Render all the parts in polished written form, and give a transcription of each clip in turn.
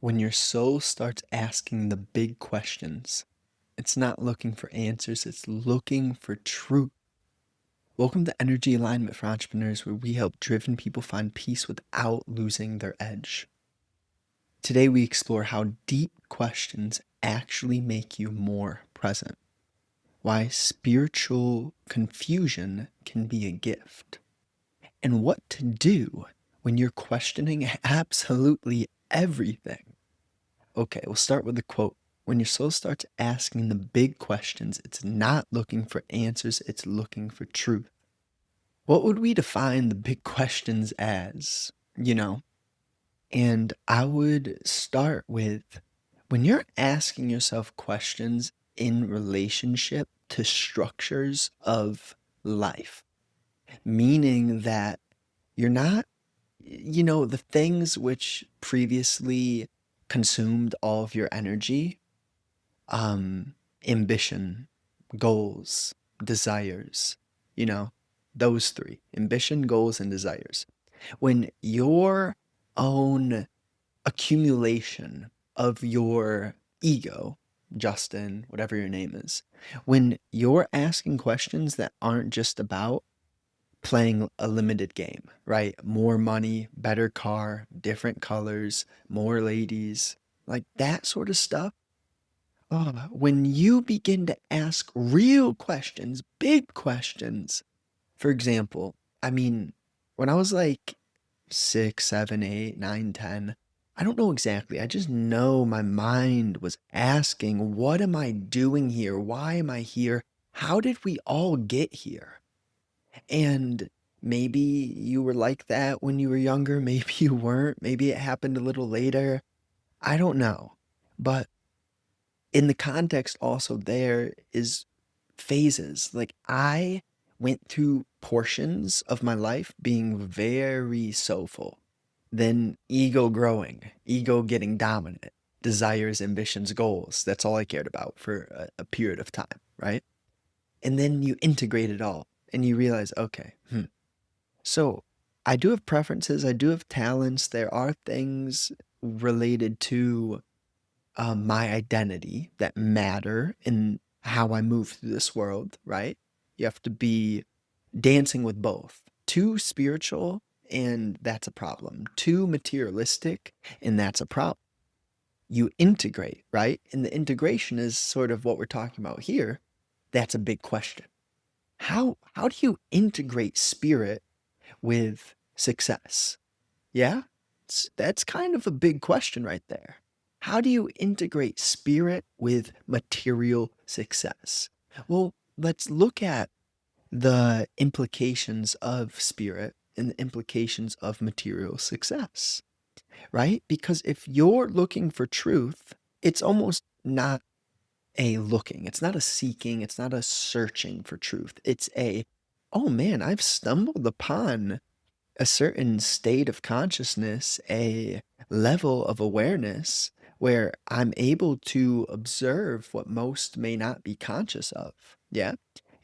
When your soul starts asking the big questions, it's not looking for answers, it's looking for truth. Welcome to Energy Alignment for Entrepreneurs, where we help driven people find peace without losing their edge. Today, we explore how deep questions actually make you more present, why spiritual confusion can be a gift, and what to do when you're questioning absolutely everything. Okay, we'll start with the quote. When your soul starts asking the big questions, it's not looking for answers, it's looking for truth. What would we define the big questions as? And I would start with when you're asking yourself questions in relationship to structures of life, meaning that you're not, the things which previously consumed all of your energy, um, ambition, goals, desires, you know, those three: ambition, goals, and desires. When your own accumulation of your ego, Justin, whatever your name is, when you're asking questions that aren't just about playing a limited game, right? More money, better car, different colors, more ladies, like that sort of stuff. When you begin to ask real questions, big questions, for example, when I was like 6, 7, 8, 9, 10, I don't know exactly. I just know my mind was asking, what am I doing here? Why am I here? How did we all get here? And maybe you were like that when you were younger. Maybe you weren't. Maybe it happened a little later. I don't know. But in the context also there is phases. Like I went through portions of my life being very soulful, then ego growing, ego getting dominant, desires, ambitions, goals. That's all I cared about for a period of time, right? And then you integrate it all and you realize, okay, so I do have preferences, I do have talents. There are things related to my identity that matter in how I move through this world, right? You have to be dancing with both. Too spiritual, and that's a problem. Too materialistic, and that's a problem. You integrate, right? And the integration is sort of what we're talking about here. That's a big question. How do you integrate spirit with success? Yeah, that's kind of a big question right there. How do you integrate spirit with material success? Well, let's look at the implications of spirit and the implications of material success, right? Because if you're looking for truth, it's almost not a looking, it's not a seeking, it's not a searching for truth. It's a, oh man, I've stumbled upon a certain state of consciousness, a level of awareness where I'm able to observe what most may not be conscious of. Yeah.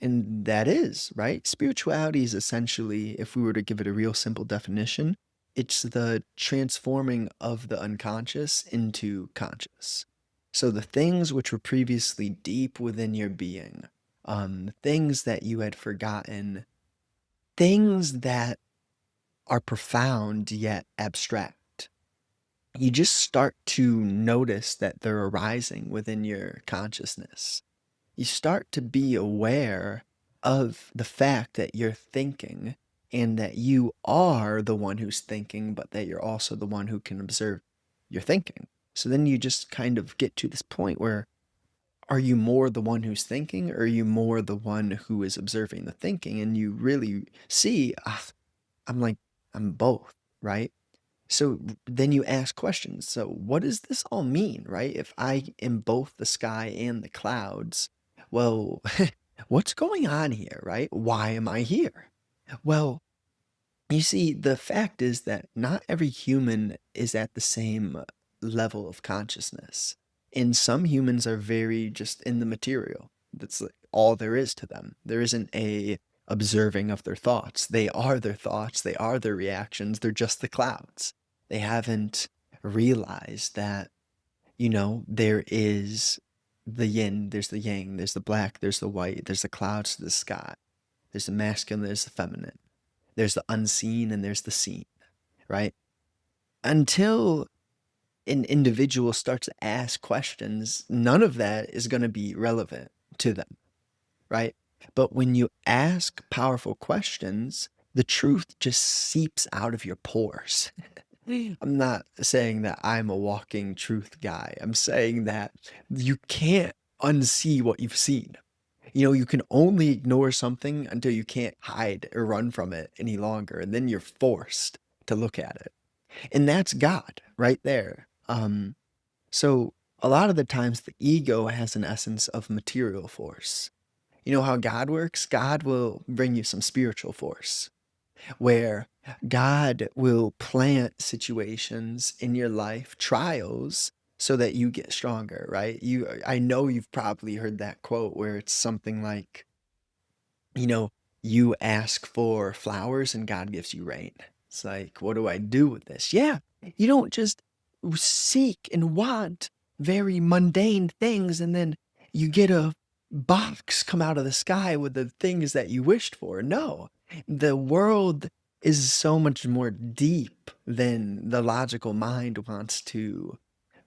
And that is, right? Spirituality is essentially, if we were to give it a real simple definition, it's the transforming of the unconscious into conscious. So the things which were previously deep within your being, things that you had forgotten, things that are profound yet abstract. You just start to notice that they're arising within your consciousness. You start to be aware of the fact that you're thinking and that you are the one who's thinking, but that you're also the one who can observe your thinking. So then you just kind of get to this point where, are you more the one who's thinking, or are you more the one who is observing the thinking? And you really see, I'm like, I'm both, right? So then you ask questions. So what does this all mean, right? If I am both the sky and the clouds, well, what's going on here, right? Why am I here? Well, you see, the fact is that not every human is at the same level of consciousness. And some humans are very just in the material. That's like all there is to them. There isn't a observing of their thoughts. They are their thoughts, they are their reactions, they're just the clouds. They haven't realize that, there is the yin, there's the yang, there's the black, there's the white, there's the clouds to the sky, there's the masculine, there's the feminine, there's the unseen, and there's the seen, right? Until an individual starts to ask questions, none of that is going to be relevant to them, right? But when you ask powerful questions, the truth just seeps out of your pores. I'm not saying that I'm a walking truth guy. I'm saying that you can't unsee what you've seen. You can only ignore something until you can't hide or run from it any longer, and then you're forced to look at it. And that's God right there. So a lot of the times the ego has an essence of material force. You know how God works? God will bring you some spiritual force where God will plant situations in your life, trials, so that you get stronger, right? I know you've probably heard that quote where it's something like, you know, you ask for flowers and God gives you rain. It's like, what do I do with this? Yeah, you don't just seek and want very mundane things and then you get a box come out of the sky with the things that you wished for. No, the world is so much more deep than the logical mind wants to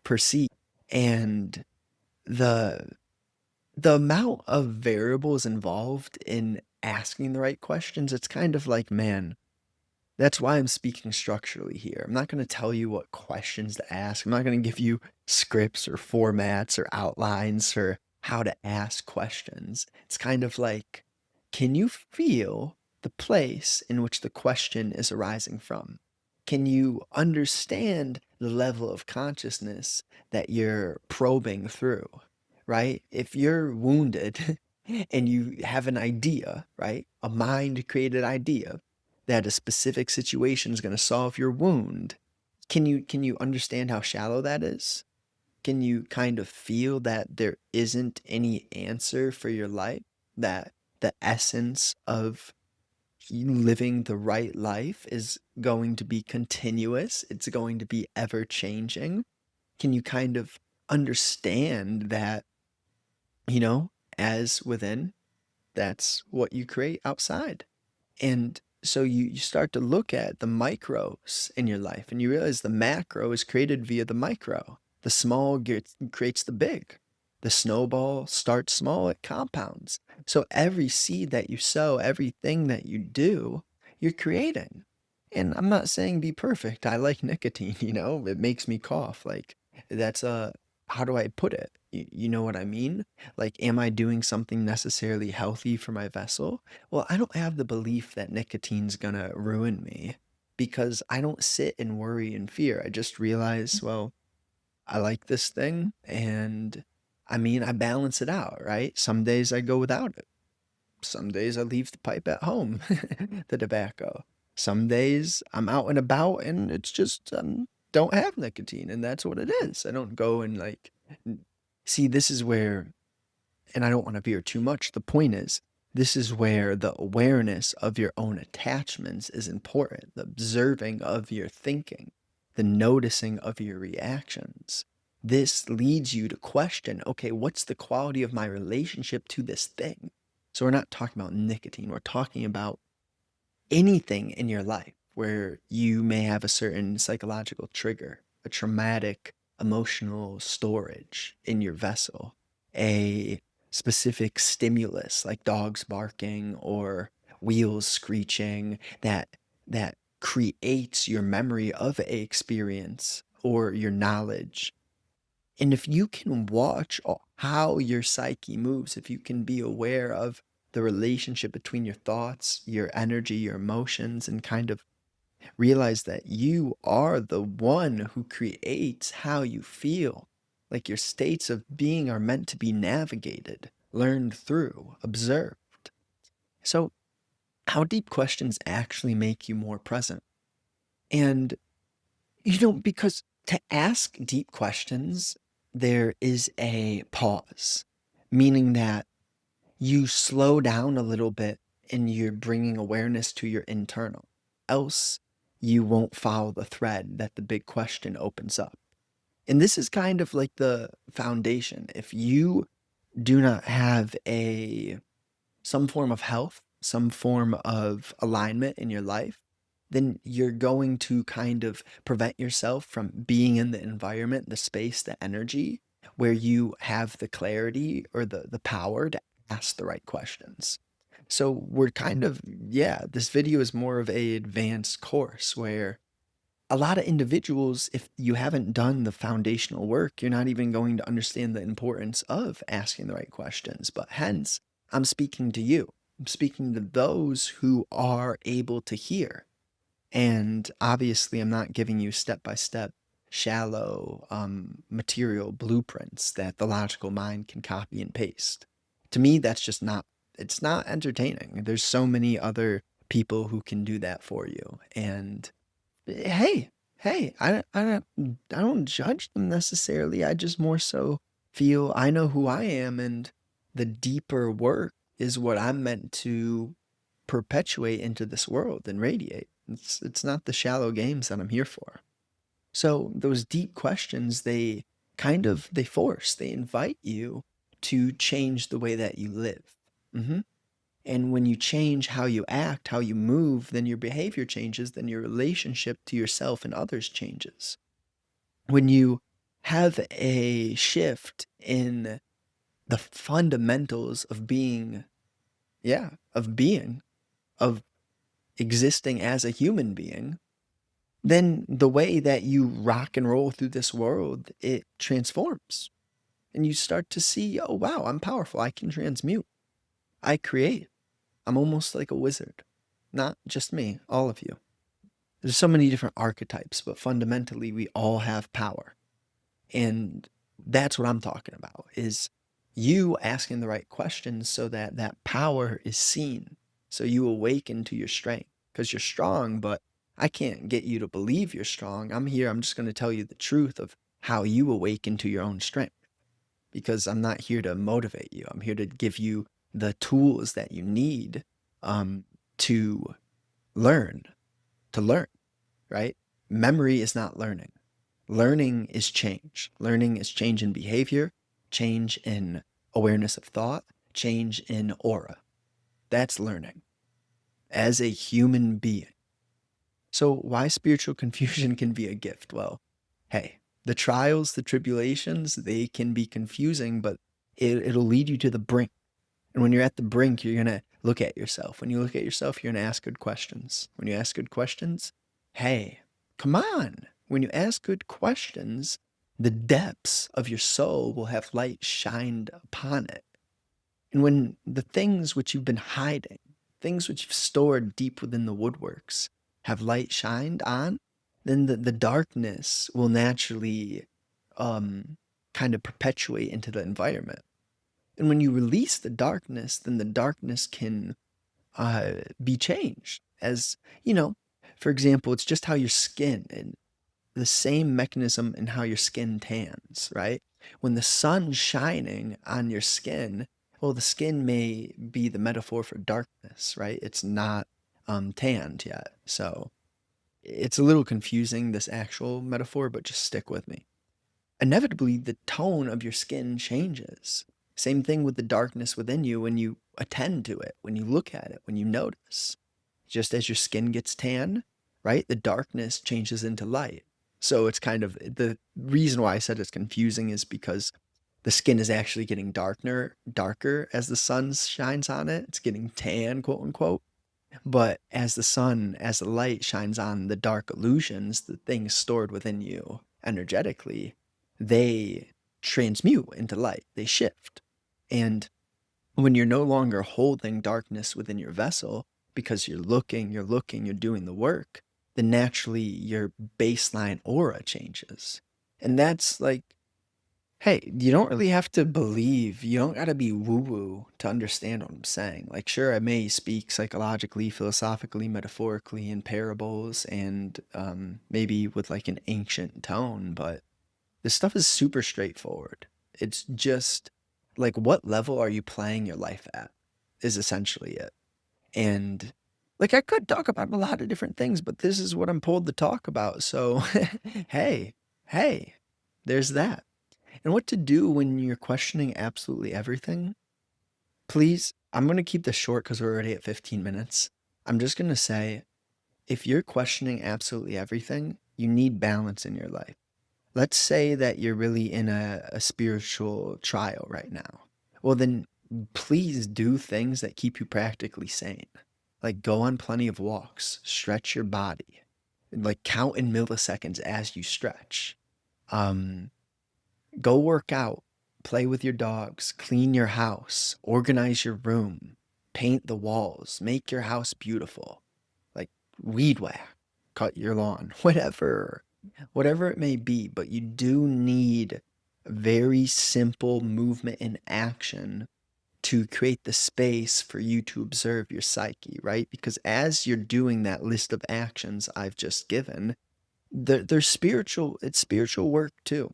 perceive. And the the amount of variables involved in asking the right questions, it's kind of like, man, that's why I'm speaking structurally here. I'm not going to tell you what questions to ask. I'm not going to give you scripts or formats or outlines or how to ask questions. It's kind of like, can you feel the place in which the question is arising from? Can you understand the level of consciousness that you're probing through, right? If you're wounded and you have an idea, right? A mind created idea that a specific situation is going to solve your wound. Can you understand how shallow that is? Can you kind of feel that there isn't any answer for your life? That the essence of you living the right life is going to be continuous, it's going to be ever changing? Can you kind of understand that, you know, as within, that's what you create outside? And so you start to look at the micros in your life and you realize the macro is created via the micro. The small creates the big. The snowball starts small, it compounds. So every seed that you sow, everything that you do, you're creating. And I'm not saying be perfect. I like nicotine, it makes me cough. Like, that's how do I put it? You know what I mean? Like, am I doing something necessarily healthy for my vessel? Well, I don't have the belief that nicotine's gonna ruin me because I don't sit and worry and fear. I just realize, well, I like this thing and I mean, I balance it out, right? Some days I go without it. Some days I leave the pipe at home, the tobacco. Some days I'm out and about and it's just don't have nicotine and that's what it is. I don't go and like see this is where, and I don't want to veer too much. The point is, this is where the awareness of your own attachments is important, the observing of your thinking, the noticing of your reactions. This leads you to question, okay, what's the quality of my relationship to this thing? So we're not talking about nicotine, we're talking about anything in your life where you may have a certain psychological trigger, a traumatic emotional storage in your vessel, a specific stimulus like dogs barking or wheels screeching that creates your memory of a experience or your knowledge. And if you can watch how your psyche moves, if you can be aware of the relationship between your thoughts, your energy, your emotions, and kind of realize that you are the one who creates how you feel. Like, your states of being are meant to be navigated, learned through, observed. So, how deep questions actually make you more present? And, because to ask deep questions, there is a pause, meaning that you slow down a little bit and you're bringing awareness to your internal. Else, you won't follow the thread that the big question opens up. And this is kind of like the foundation. If you do not have a some form of health, some form of alignment in your life, then you're going to kind of prevent yourself from being in the environment, the space, the energy where you have the clarity or the power to ask the right questions. So we're kind of, yeah, this video is more of a advanced course where a lot of individuals, if you haven't done the foundational work, you're not even going to understand the importance of asking the right questions. But hence, I'm speaking to you. I'm speaking to those who are able to hear. And obviously, I'm not giving you step by step, shallow material blueprints that the logical mind can copy and paste. To me, that's just not, it's not entertaining. There's so many other people who can do that for you. And hey, hey, I don't judge them necessarily. I just more so feel I know who I am, and the deeper work is what I'm meant to perpetuate into this world and radiate. It's not the shallow games that I'm here for. So those deep questions, they kind of they invite you to change the way that you live. hmm and when you change how you act, how you move, then your behavior changes, then your relationship to yourself and others changes. When you have a shift in the fundamentals of being, yeah, of existing as a human being, then the way that you rock and roll through this world, it transforms. And you start to see, oh, wow, I'm powerful. I can transmute. I create. I'm almost like a wizard. Not just me, all of you. There's so many different archetypes, but fundamentally we all have power. And that's what I'm talking about is you asking the right questions so that that power is seen. So you awaken to your strength because you're strong, but I can't get you to believe you're strong. I'm here. I'm just going to tell you the truth of how you awaken to your own strength because I'm not here to motivate you. I'm here to give you the tools that you need to learn, to learn, right? Memory is not learning. Learning is change. Learning is change in behavior, change in awareness of thought, change in aura. That's learning as a human being. So, why spiritual confusion can be a gift? Well, hey, the trials, the tribulations, they can be confusing, but it'll lead you to the brink. And when you're at the brink, you're going to look at yourself. When you look at yourself, you're going to ask good questions. When you ask good questions, hey, come on. When you ask good questions, the depths of your soul will have light shined upon it. And when the things which you've been hiding, things which you've stored deep within the woodworks, have light shined on, then the darkness will naturally kind of perpetuate into the environment. And when you release the darkness, then the darkness can be changed. As you know, for example, it's just how your skin and the same mechanism in how your skin tans, right? When the sun's shining on your skin, well, the skin may be the metaphor for darkness, right? It's not tanned yet. So it's a little confusing, this actual metaphor, but just stick with me. Inevitably, the tone of your skin changes. Same thing with the darkness within you when you attend to it, when you look at it, when you notice. Just as your skin gets tan, right? The darkness changes into light. So it's kind of the reason why I said it's confusing is because the skin is actually getting darker as the sun shines on it. It's getting tan, quote unquote. But as the sun, as the light shines on the dark illusions, the things stored within you energetically, they transmute into light, they shift. And when you're no longer holding darkness within your vessel because you're doing the work, then naturally your baseline aura changes. And that's like, hey, you don't really have to believe, you don't got to be woo woo to understand what I'm saying. Like, sure, I may speak psychologically, philosophically, metaphorically in parables and maybe with like an ancient tone, but this stuff is super straightforward. It's just like, what level are you playing your life at is essentially it. And Like, I could talk about a lot of different things, but this is what I'm pulled to talk about. So, hey, hey, there's that. And what to do when you're questioning absolutely everything? Please, I'm going to keep this short because we're already at 15 minutes. I'm just going to say if you're questioning absolutely everything, you need balance in your life. Let's say that you're really in a spiritual trial right now. Well, then please do things that keep you practically sane. Like go on plenty of walks, stretch your body, like count in milliseconds as you stretch. Um, Go work out, play with your dogs, clean your house, organize your room, paint the walls, make your house beautiful. Like weed whack, cut your lawn, whatever it may be, but you do need very simple movement and action to create the space for you to observe your psyche, right? Because as you're doing that list of actions I've just given, they're spiritual, it's spiritual work too.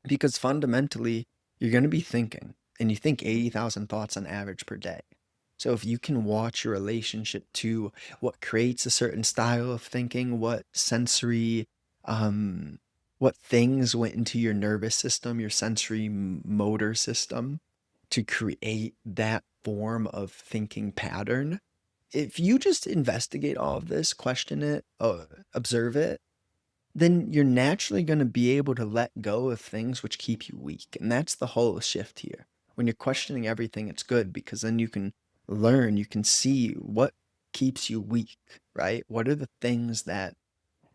Because fundamentally, you're going to be thinking, and you think 80,000 thoughts on average per day. So if you can watch your relationship to what creates a certain style of thinking, what sensory, what things went into your nervous system, your sensory motor system to create that form of thinking pattern. If you just investigate all of this, question it, observe it, then you're naturally going to be able to let go of things which keep you weak. And that's the whole shift here. When you're questioning everything, it's good because then you can learn, you can see what keeps you weak, right? What are the things that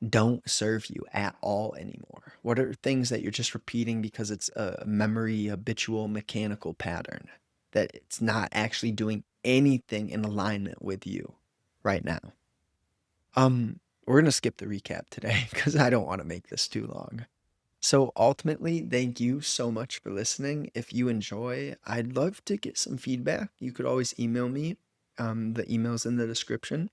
don't serve you at all anymore? What are things that you're just repeating because it's a memory, habitual, mechanical pattern that it's not actually doing anything in alignment with you right now? We're gonna skip the recap today because I don't want to make this too long. So ultimately, thank you so much for listening. If you enjoy, I'd love to get some feedback. You could always email me. The email's in the description.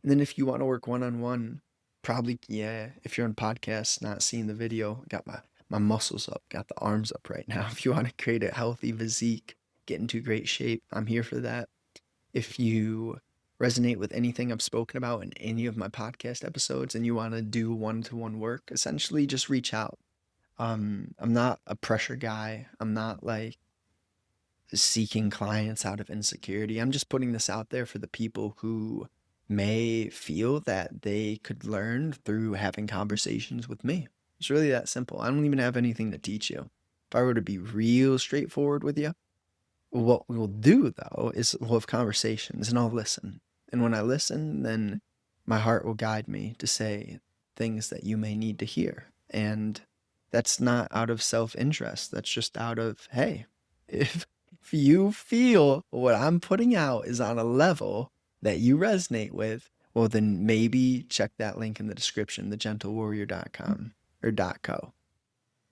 And then if you want to work one-on-one, probably, yeah, if you're on podcast, not seeing the video, got my muscles up, got the arms up right now. If you want to create a healthy physique, get into great shape, I'm here for that. If you resonate with anything I've spoken about in any of my podcast episodes and you want to do one-to-one work, essentially just reach out. I'm not a pressure guy. I'm not like seeking clients out of insecurity. I'm just putting this out there for the people who may feel that they could learn through having conversations with me. It's really that simple. I don't even have anything to teach you. If I were to be real straightforward with you, what we'll do though is we'll have conversations and I'll listen. And when I listen, then my heart will guide me to say things that you may need to hear. And that's not out of self-interest. That's just out of, hey, if you feel what I'm putting out is on a level that you resonate with, well, then maybe check that link in the description, thegentlewarrior.com or .co.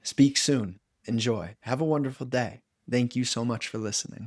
Speak soon. Enjoy. Have a wonderful day. Thank you so much for listening.